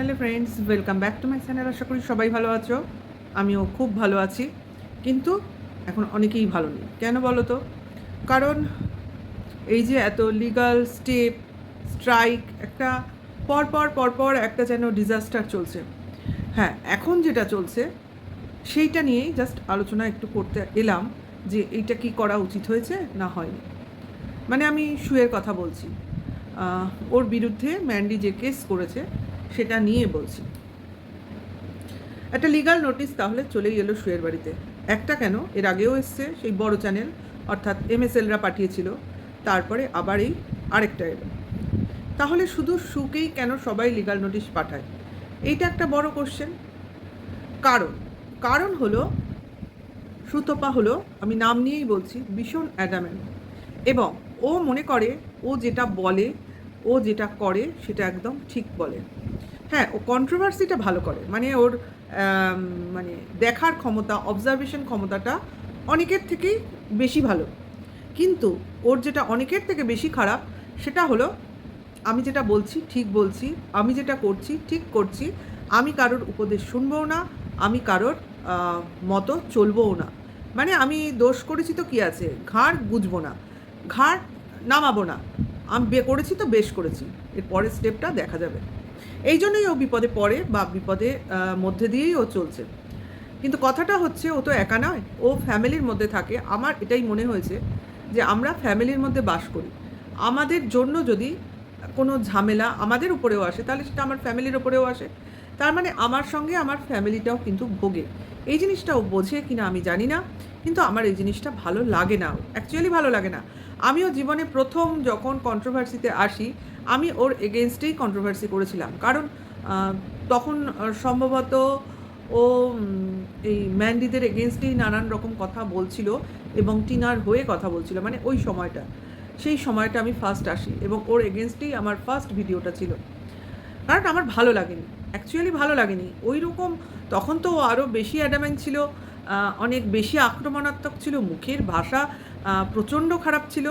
Hello friends, welcome back to my channel. আশা করি সবাই ভালো আছো। আমিও খুব ভালো আছি, কিন্তু এখন অনেকেই ভালো নেই। কেন বলো তো? কারণ এই যে এত লিগাল স্টেপ, স্ট্রাইক, একটা পরপর একটা যেন ডিজাস্টার চলছে। হ্যাঁ, এখন যেটা চলছে সেইটা নিয়েই জাস্ট আলোচনা একটু করতে এলাম, যে এইটা কি করা উচিত হয়েছে না হয়নি। মানে আমি শুয়ের কথা বলছি। ওর বিরুদ্ধে ম্যান্ডি যে কেস করেছে সেটা নিয়ে বলছি। একটা লিগাল নোটিশ তাহলে চলেই এলো শুয়ের বাড়িতে। একটা কেন, এর আগেও এসছে, সেই বড় চ্যানেল অর্থাৎ MSLরা পাঠিয়েছিল, তারপরে আবার এই আরেকটা এলো। তাহলে শুধু শুকেই কেন সবাই লিগাল নোটিশ পাঠায়? এইটা একটা বড় কোশ্চেন। কারণ হলো, সুতপা হলো, আমি নাম নিয়েই বলছি, ভীষণ অ্যাডামেন্ট। এবং ও মনে করে ও যেটা বলে, ও যেটা করে সেটা একদম ঠিক বলে। হ্যাঁ, ও কন্ট্রোভার্সিটা ভালো করে, মানে ওর মানে দেখার ক্ষমতা, অবজারভেশন ক্ষমতাটা অনেকের থেকেই বেশি ভালো। কিন্তু ওর যেটা অনেকের থেকে বেশি খারাপ, সেটা হলো, আমি যেটা বলছি ঠিক বলছি, আমি যেটা করছি ঠিক করছি, আমি কারোর উপদেশ শুনবও না, আমি কারোর মতো চলবও না। মানে আমি দোষ করেছি তো কী আছে, ঘাড় গুজবো না, ঘাড় নামাবো না, আমি করেছি তো বেশ করেছি, এর পরের স্টেপটা দেখা যাবে। এই জন্যই ও বিপদে পড়ে, বা বিপদে মধ্যে দিয়েই ও চলছে। কিন্তু কথাটা হচ্ছে, ও তো একা নয়, ও ফ্যামিলির মধ্যে থাকে। আমার এটাই মনে হয়েছে যে আমরা ফ্যামিলির মধ্যে বাস করি, আমাদের জন্য যদি কোনো ঝামেলা আমাদের উপরেও আসে, তাহলে সেটা আমার ফ্যামিলির উপরেও আসে। তার মানে আমার সঙ্গে আমার ফ্যামিলিটাও কিন্তু ভোগে। এই জিনিসটা ও বোঝে কিনা আমি জানি না, কিন্তু আমার এই জিনিসটা ভালো লাগে না, অ্যাকচুয়ালি ভালো লাগে না। আমিও জীবনে প্রথম যখন কন্ট্রোভার্সিতে আসি, আমি ওর এগেনস্টেই কন্ট্রোভার্সি করেছিলাম। কারণ তখন সম্ভবত ও এই ম্যান্ডিদের এগেনস্টেই নানান রকম কথা বলছিল, এবং টিনার হয়ে কথা বলছিল। মানে ওই সময়টা, সেই সময়টা আমি ফার্স্ট আসি, এবং ওর এগেনস্টেই আমার ফার্স্ট ভিডিওটা ছিল। কারণ আমার ভালো লাগেনি, অ্যাকচুয়ালি ভালো লাগেনি ওই রকম। তখন তো আরও বেশি অ্যাডামেন্ট ছিল, অনেক বেশি আক্রমণাত্মক ছিল, মুখের ভাষা প্রচণ্ড খারাপ ছিল।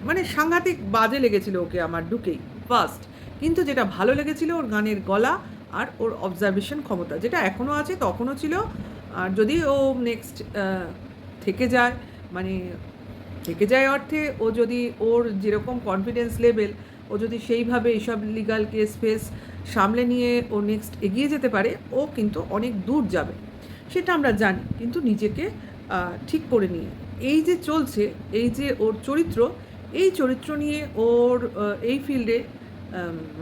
মানে সাংঘাতিক বাজে লেগেছিল ওকে আমার ঢুকেই ফার্স্ট। কিন্তু যেটা ভালো লেগেছিল ওর গানের গলা আর ওর অবজারভেশন ক্ষমতা, যেটা এখনও আছে, তখনও ছিল। আর যদি ও নেক্সট থেকে যায়, মানে থেকে যায় অর্থে, ও যদি ওর যেরকম কনফিডেন্স লেভেল, ও যদি সেইভাবে এইসব লিগাল কেস ফেস সামলে নিয়ে ও নেক্সট এগিয়ে যেতে পারে, ও কিন্তু অনেক দূর যাবে, সেটা আমরা জানি। কিন্তু নিজেকে ঠিক করে নিয়ে এই যে চলছে, এই যে ওর চরিত্র, এই চরিত্র নিয়ে ওর এই ফিল্ডে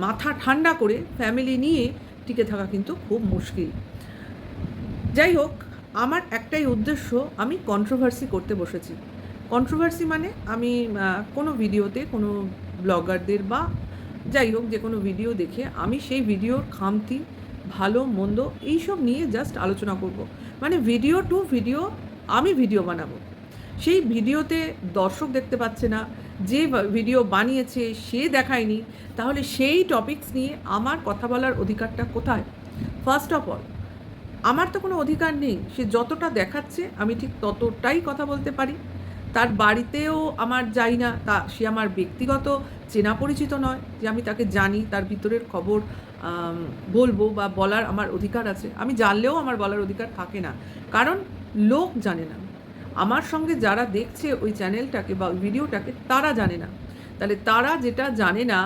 মাথা ঠান্ডা করে ফ্যামিলি নিয়ে টিকে থাকা কিন্তু খুব মুশকিল। যাই হোক, আমার একটাই উদ্দেশ্য, আমি কন্ট্রোভার্সি করতে বসেছি। কন্ট্রোভার্সি মানে আমি কোনো ভিডিওতে কোনো ব্লগারদের বা যাই হোক যে কোনো ভিডিও দেখে আমি সেই ভিডিওর খামতি, ভালো মন্দ এইসব নিয়ে জাস্ট আলোচনা করব। মানে ভিডিও টু ভিডিও আমি ভিডিও বানাবো। সেই ভিডিওতে দর্শক দেখতে পাচ্ছে না, যে ভিডিও বানিয়েছে সে দেখায়নি, তাহলে সেই টপিকস নিয়ে আমার কথা বলার অধিকারটা কোথায়? ফার্স্ট অফ অল, আমার তো কোনো অধিকার নেই। সে যতটা দেখাচ্ছে আমি ঠিক ততটাই কথা বলতে পারি। তার বাড়িতেও আমার যাই না, তা সে আমার ব্যক্তিগত চেনা পরিচিত নয় যে আমি তাকে জানি, তার ভিতরের খবর বলবো বা বলার আমার অধিকার আছে। আমি জানলেও আমার বলার অধিকার থাকে না, কারণ লোক জানে না। আমার সঙ্গে যারা দেখছে ওই চ্যানেলটাকে বা ওই ভিডিওটাকে, তারা জানে না। তাহলে তারা যেটা জানে না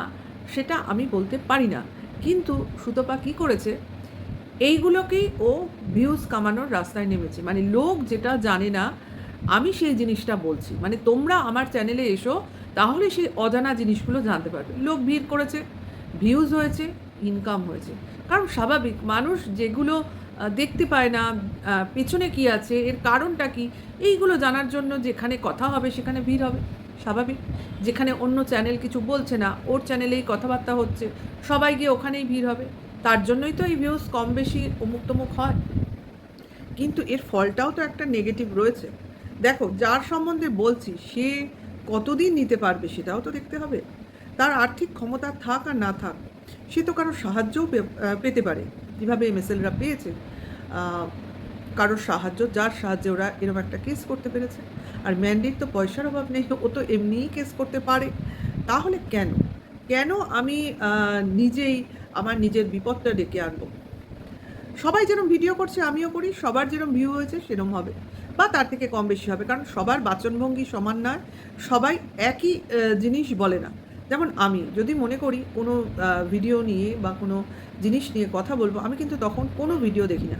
সেটা আমি বলতে পারি না। কিন্তু সুতপা কী করেছে, এইগুলোকেই ও ভিউজ কামানোর রাস্তায় নেমেছে। মানে লোক যেটা জানে না, আমি সেই জিনিসটা বলছি। মানে তোমরা আমার চ্যানেলে এসো, তাহলে সেই অজানা জিনিসগুলো জানতে পারবে। লোক ভিড় করেছে, ভিউজ হয়েছে, ইনকাম হয়েছে। কারণ স্বাভাবিক, মানুষ যেগুলো দেখতে পায় না, পেছনে কি আছে, এর কারণটা কি, এইগুলো জানার জন্য যেখানে কথা হবে সেখানে ভিড় হবে, স্বাভাবিক। যেখানে অন্য চ্যানেল কিছু বলছে না, ওর চ্যানেলেই কথাবার্তা হচ্ছে, সবাই গিয়ে ওখানেই ভিড় হবে। তার জন্যই তো এই ভিউজ কম বেশি অমুক তমুক হয়। কিন্তু এর ফলটাও তো একটা নেগেটিভ রয়েছে। দেখো, যার সম্বন্ধে বলছি সে কতদিন নিতে পারবে সেটাও তো দেখতে হবে। তার আর্থিক ক্ষমতা থাক আর না থাক, সে তো কারোর সাহায্যও পেতে পারে, যেভাবে MSLরা পেয়েছে। কারোর সাহায্য, যার সাহায্যে ওরা এরকম একটা কেস করতে পেরেছে। আর ম্যান্ডির তো পয়সার অভাব নেই, ও তো এমনিই কেস করতে পারে। তাহলে কেন আমি নিজেই আমার নিজের বিপদটা ডেকে আনবো। সবাই যেরকম ভিডিও করছে আমিও করি, সবার যেরকম ভিউ হয়েছে সেরকম হবে, বা তার থেকে কম বেশি হবে, কারণ সবার বাচনভঙ্গি সমান নয়, সবাই একই জিনিস বলে না। যেমন আমি যদি মনে করি কোনো ভিডিও নিয়ে বা কোনো জিনিস নিয়ে কথা বলবো, আমি কিন্তু তখন কোনো ভিডিও দেখি না,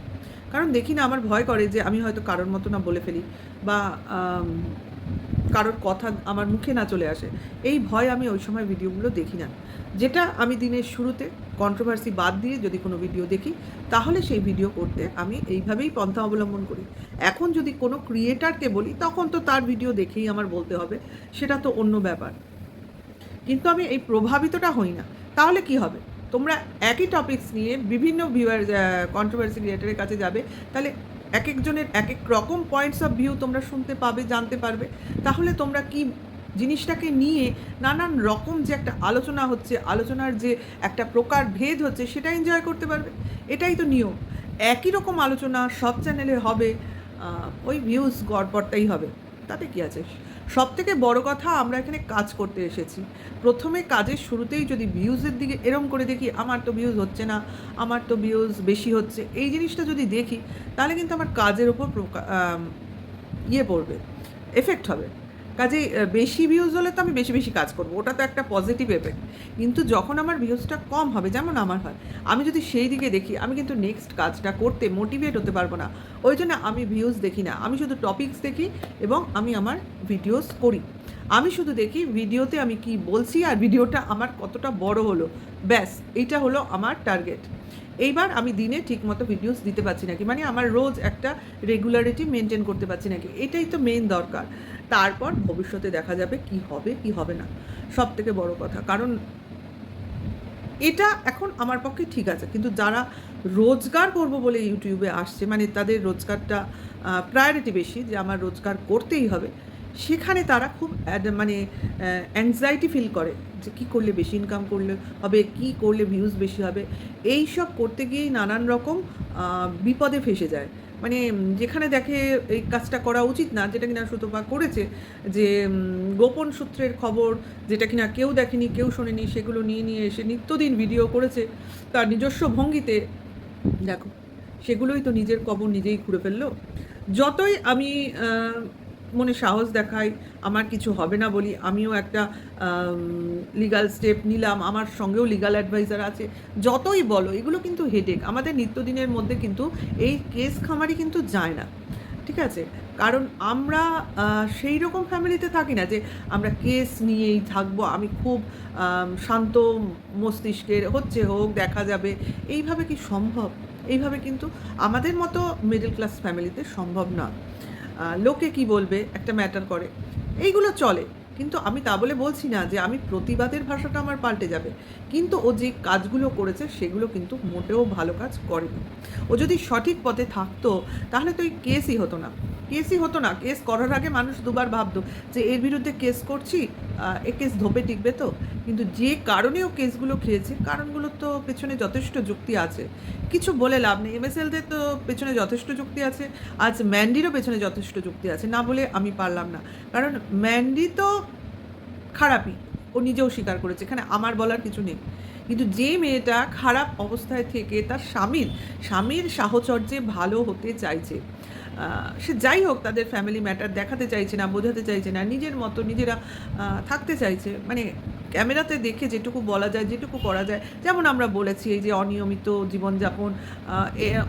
কারণ দেখি না, আমার ভয় করে যে আমি হয়তো কারোর মতো না বলে ফেলি, বা কারোর কথা আমার মুখে না চলে আসে, এই ভয় আমি ওই সময় ভিডিওগুলো দেখি না। যেটা আমি দিনের শুরুতে কন্ট্রোভার্সি বাদ দিয়ে যদি কোনো ভিডিও দেখি, তাহলে সেই ভিডিও করতে আমি এইভাবেই পন্থা অবলম্বন করি। এখন যদি কোনো ক্রিয়েটারকে বলি, তখন তো তার ভিডিও দেখেই আমার বলতে হবে, সেটা তো অন্য ব্যাপার। কিন্তু আমি এই প্রভাবিতটা হই না। তাহলে কি হবে? তোমরা একই টপিকস নিয়ে বিভিন্ন ভিউয়ার কন্ট্রোভার্সি ক্রিয়েটারের কাছে যাবে, তাহলে এক একজনের এক এক রকম পয়েন্টস অফ ভিউ তোমরা শুনতে পাবে, জানতে পারবে। তাহলে তোমরা কি জিনিসটাকে নিয়ে নানান রকম যে একটা আলোচনা হচ্ছে, আলোচনার যে একটা প্রকার ভেদ হচ্ছে, সেটা এনজয় করতে পারবে। এটাই তো নিয়ম। একই রকম আলোচনা সব চ্যানেলে হবে, ওই ভিউজ গড়পড়টাই হবে, তাতে কি আছে? সবথেকে বড় কথা, আমরা এখানে কাজ করতে এসেছি। প্রথমে কাজের শুরুতেই যদি ভিউজের দিকে এরম করে দেখি, আমার তো ভিউজ হচ্ছে না, আমার তো ভিউজ বেশি হচ্ছে, এই জিনিসটা যদি দেখি, তাহলে কিন্তু আমার কাজের ওপর পড়বে, এফেক্ট হবে। কাজেই বেশি ভিউজ হলে তো আমি বেশি বেশি কাজ করবো, ওটা তো একটা পজিটিভ এফেক্ট। কিন্তু যখন আমার ভিউজটা কম হবে, যেমন আমার হয়, আমি যদি সেই দিকে দেখি, আমি কিন্তু নেক্সট কাজটা করতে মোটিভেট হতে পারবো না। ওই জন্য আমি ভিউজ দেখি না, আমি শুধু টপিকস দেখি এবং আমি আমার ভিডিওস করি। আমি শুধু দেখি ভিডিওতে আমি কি বলছি আর ভিডিওটা আমার কতটা বড় হলো, ব্যাস এইটা হলো আমার টার্গেট। এইবার আমি দিনে ঠিকমতো ভিডিওস দিতে পারছি নাকি, মানে আমার রোজ একটা রেগুলারিটি মেনটেন করতে পারছি নাকি, এটাই তো মেন দরকার। তারপর ভবিষ্যতে দেখা যাবে কি হবে কি হবে না, সব থেকে বড় কথা। কারণ এটা এখন আমার পক্ষে ঠিক আছে, কিন্তু যারা রোজগার করব বলে ইউটিউবে আসছে, মানে তাদের রোজগারটা প্রায়োরিটি বেশি, যে আমার রোজগার করতেই হবে, সেখানে তারা খুব মানে অ্যাংজাইটি ফিল করে যে কী করলে বেশি ইনকাম করলে হবে, কি করলে ভিউজ বেশি হবে। এই সব করতে গিয়েই নানান রকম বিপদে ফেসে যায়। মানে যেখানে দেখে এই কাজটা করা উচিত না, যেটা কিনা সুতপা করেছে, যে গোপন সূত্রের খবর, যেটা কিনা কেউ দেখেনি কেউ শোনেনি, সেগুলো নিয়ে নিয়ে এসে নিত্যদিন ভিডিও করেছে তার নিজস্ব ভঙ্গিতে। দেখো, সেগুলোই তো নিজের কবর নিজেই খুঁড়ে ফেললো। যতই আমি মনে সাহস দেখাই, আমার কিছু হবে না বলি, আমিও একটা লিগাল স্টেপ নিলাম, আমার সঙ্গেও লিগাল অ্যাডভাইজার আছে, যতই বলো, এগুলো কিন্তু হেডেক। আমাদের নিত্যদিনের মধ্যে কিন্তু এই কেস খামারি কিন্তু যায় না, ঠিক আছে? কারণ আমরা সেই রকম ফ্যামিলিতে থাকি না যে আমরা কেস নিয়েই থাকবো, আমি খুব শান্ত মস্তিষ্কের, হচ্ছে হোক, দেখা যাবে, এইভাবে কি সম্ভব? এইভাবে কিন্তু আমাদের মতো মিডল ক্লাস ফ্যামিলিতে সম্ভব না। লোকে কি বলবে একটা ম্যাটার করে, এইগুলো চলে। কিন্তু আমি তা বলে বলছি না যে আমি প্রতিবাদের ভাষাটা আমার পাল্টে যাবে, কিন্তু ও যে কাজগুলো করেছে সেগুলো কিন্তু মোটেও ভালো কাজ করেনি। ও যদি সঠিক পথে থাকতো, তাহলে তো এই কেসই হতো না, কেসই হতো না। কেস করার আগে মানুষ দুবার ভাবতো যে এর বিরুদ্ধে কেস করছি, এ কেস ধোপে টিকবে তো। কিন্তু যে কারণেও কেসগুলো খেয়েছে, কারণগুলোর তো পেছনে যথেষ্ট যুক্তি আছে, কিছু বলে লাভ নেই। এমএসএলদের তো পেছনে যথেষ্ট যুক্তি আছে, আজ ম্যান্ডিরও পেছনে যথেষ্ট যুক্তি আছে, না বলে আমি পারলাম না। কারণ ম্যান্ডি তো খারাপই, ও নিজেও স্বীকার করেছে, এখানে আমার বলার কিছু নেই। কিন্তু যে মেয়েটা খারাপ অবস্থায় থেকে তার স্বামীর সাহচর্যে ভালো হতে চাইছে, সে যাই হোক, তাদের ফ্যামিলি ম্যাটার দেখাতে চাইছে না, বোঝাতে চাইছে না, নিজের মতো নিজেরা থাকতে চাইছে, মানে ক্যামেরাতে দেখে যেটুকু বলা যায়, যেটুকু করা যায়, যেমন আমরা বলেছি এই যে অনিয়মিত জীবনযাপন,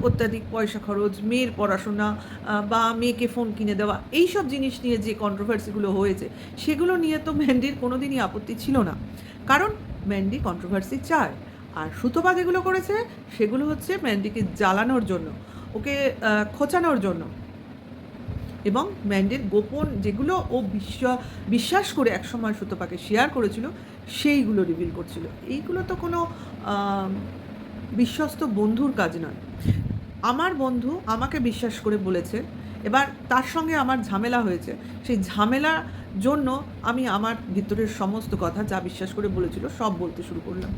অত্যাধিক পয়সা খরচ, মেয়ের পড়াশোনা, বা মেয়েকে ফোন কিনে দেওয়া, এই সব জিনিস নিয়ে যে কন্ট্রোভার্সিগুলো হয়েছে, সেগুলো নিয়ে তো ম্যান্ডির কোনো দিনই আপত্তি ছিল না, কারণ ম্যান্ডি কন্ট্রোভার্সি চায়। আর সুতপা যেগুলো করেছে সেগুলো হচ্ছে ম্যান্ডিকে জ্বালানোর জন্য, ওকে খোঁচানোর জন্য, এবং ম্যান্ডির গোপন যেগুলো ও বিশ্বাস করে একসময় সুতপাকে শেয়ার করেছিল, সেইগুলো রিভিল করছিল। এইগুলো তো কোনো বিশ্বস্ত বন্ধুর কাজ নয়। আমার বন্ধু আমাকে বিশ্বাস করে বলেছে, এবার তার সঙ্গে আমার ঝামেলা হয়েছে, সেই ঝামেলার জন্য আমি আমার ভিতরের সমস্ত কথা যা বিশ্বাস করে বলেছিল সব বলতে শুরু করলাম।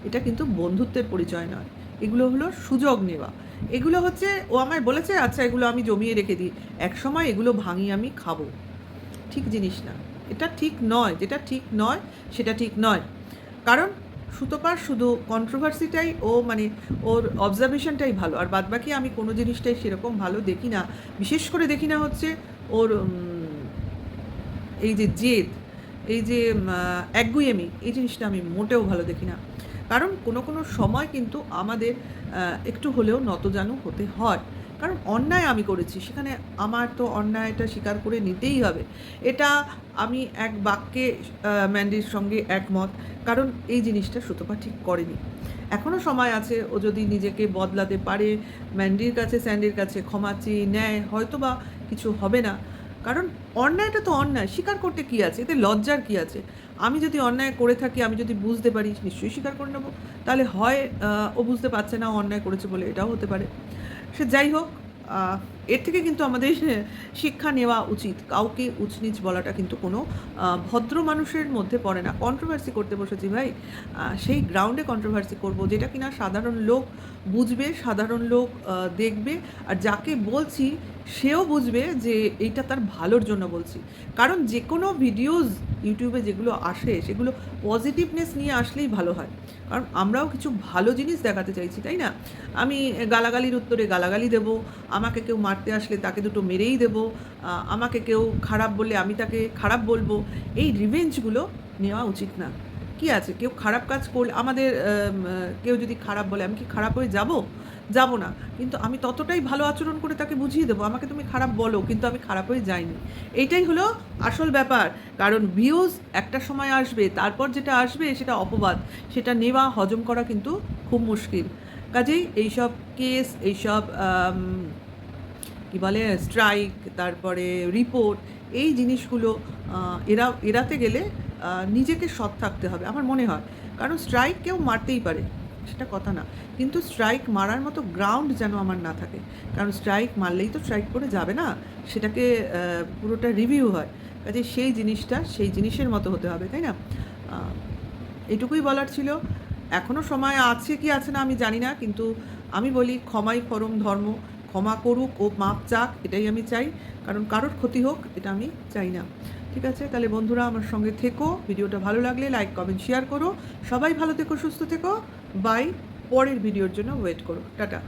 এটা কিন্তু বন্ধুত্বের পরিচয় নয়, এগুলো হলো সুযোগ নেওয়া। এগুলো হচ্ছে ও আমায় বলেছে, আচ্ছা এগুলো আমি জমিয়ে রেখে দিই, এক সময় এগুলো ভাঙি আমি খাবো। ঠিক জিনিস না, এটা ঠিক নয়, যেটা ঠিক নয় সেটা ঠিক নয়। কারণ সুতপার শুধু কন্ট্রোভার্সিটাই মানে ওর অবজারভেশনটাই ভালো, আর বাদবাকি আমি কোনো জিনিসটাই সেরকম ভালো দেখি না। বিশেষ করে দেখি না হচ্ছে ওর এই যে জেদ, এই যে একগুঁয়েমি, এই জিনিসটা আমি মোটেও ভালো দেখি না। কারণ কোনো কোনো সময় কিন্তু আমাদের একটু হলেও নতজানু হতে হয়। কারণ অন্যায় আমি করেছি, সেখানে আমার তো অন্যায়টা স্বীকার করে নিতেই হবে। এটা আমি এক বাক্যে ম্যান্ডির সঙ্গে একমত। কারণ এই জিনিসটা সুতপা ঠিক করেনি। এখনও সময় আছে, ও যদি নিজেকে বদলাতে পারে, ম্যান্ডির কাছে স্যান্ডির কাছে ক্ষমা চেয়ে নেয়, হয়তো বা কিছু হবে না। কারণ অন্যায়টা তো অন্যায়, স্বীকার করতে কী আছে, এতে লজ্জার কী আছে? আমি যদি অন্যায় করে থাকি, আমি যদি বুঝতে পারি, নিশ্চয়ই স্বীকার করে নেবো। তাহলে হয় ও বুঝতে পারছে না ও অন্যায় করেছে বলে, এটাও হতে পারে। সে যাই হোক, এর থেকে কিন্তু আমাদের শিক্ষা নেওয়া উচিত। কাউকে উচনিচ বলাটা কিন্তু কোনো ভদ্র মানুষের মধ্যে পড়ে না। কন্ট্রোভার্সি করতে বসেছি ভাই, সেই গ্রাউন্ডে কন্ট্রোভার্সি করব যেটা কিনা সাধারণ লোক বুঝবে, সাধারণ লোক দেখবে, আর যাকে বলছি সেও বুঝবে যে এইটা তার ভালোর জন্য বলছি। কারণ যে কোনো ভিডিওস ইউটিউবে যেগুলো আসে সেগুলো পজিটিভনেস নিয়ে আসলেই ভালো হয়। কারণ আমরাও কিছু ভালো জিনিস দেখাতে চাইছি, তাই না? আমি গালাগালির উত্তরে গালাগালি দেবো, আমাকে কেউ মারতে আসলে তাকে দুটো মেরেই দেবো, আমাকে কেউ খারাপ বললে আমি তাকে খারাপ বলবো। এই রিভেঞ্জগুলো নেওয়া উচিত না। কি আছে, কেউ খারাপ কাজ করলে আমাদের কেউ যদি খারাপ বলে, আমি কি খারাপ হয়ে যাব না। কিন্তু আমি ততটাই ভালো আচরণ করে তাকে বুঝিয়ে দেবো, আমাকে তুমি খারাপ বলো কিন্তু আমি খারাপ হয়ে যাইনি। এইটাই হলো আসল ব্যাপার। কারণ ভিউজ একটা সময় আসবে, তারপর যেটা আসবে সেটা অপবাদ, সেটা নেওয়া হজম করা কিন্তু খুব মুশকিল। কাজেই এইসব কেস, এইসব কী বলে স্ট্রাইক, তারপরে রিপোর্ট, এই জিনিসগুলো এড়াতে গেলে নিজেকে সৎ থাকতে হবে আমার মনে হয়। কারণ স্ট্রাইক কেউ মারতেই পারে, সেটা কথা না, কিন্তু স্ট্রাইক মারার মতো গ্রাউন্ড যেন আমার না থাকে। কারণ স্ট্রাইক মারলেই তো স্ট্রাইক করে যাবে না, সেটাকে পুরোটা রিভিউ হয়। কাজে সেই জিনিসটা সেই জিনিসের মতো হতে হবে, তাই না? এটুকুই বলার ছিল। এখনও সময় আছে কি আছে না আমি জানি না, কিন্তু আমি বলি ক্ষমাই পরম ধর্ম। ক্ষমা করুক ও মাপ চাক, এটাই আমি চাই। কারণ কারোর ক্ষতি হোক এটা আমি চাই না। ঠিক আছে, তাহলে বন্ধুরা আমার সঙ্গে থেকো। ভিডিওটা ভালো লাগলে লাইক কমেন্ট শেয়ার করো। সবাই ভালো থেকো, সুস্থ থেকো। বাই। পরের ভিডিওর জন্য ওয়েট করো। টাটা।